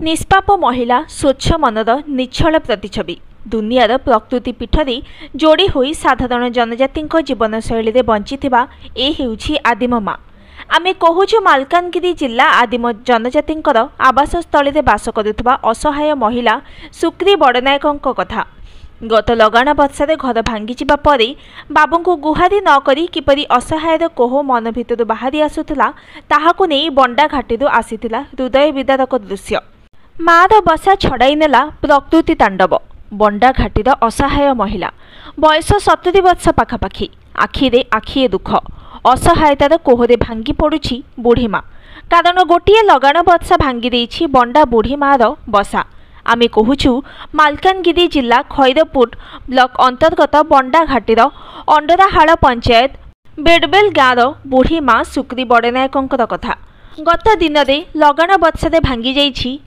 निष्पाप महिला स्वच्छ मनर निछल प्रतिछवि दुनियार प्रकृति पीठरे जोड़ी होई साधारण जनजाति जीवनशैली में बंचिथिबा ए हेउछि आदिम माँ। आमे कहूछु मालकानगिरी जिला आदिम जनजाति आवासस्थल में बास करुवा असहाय महिला सुक्री बड़नायक कथा। गत लगाण वर्षा घर भांगी पर बाबू गुहारी नकरी किपरि असहायर कोह मन भितर बाहरी आसुला ताहाकु नहीं बंडा घाटी आसीथिला हृदय विदारक दृश्य। मार बसा छड़ाई नेला प्रकृति तांडव। बंडा घाटीर असहाय महिला बयस 70 वर्ष पाखापाखि आखिरे आखिए दुख असहायतार कोहरे भांगी पड़ुछि बुढ़ी माँ। कारण गोटे लगाण वर्षा भांगी देइछि बंडा बुढ़ी मार बसा। आमे कहूछु मालकानगिरी जिला खैरपुट ब्लॉक अंतर्गत बंडा घाटीर अंडराहाल पंचायत बेडबेल गाँवर बुढ़ी माँ सुक्री बड़नायक कथा। गत दिन में लगाण वर्षा भांगी जाइछि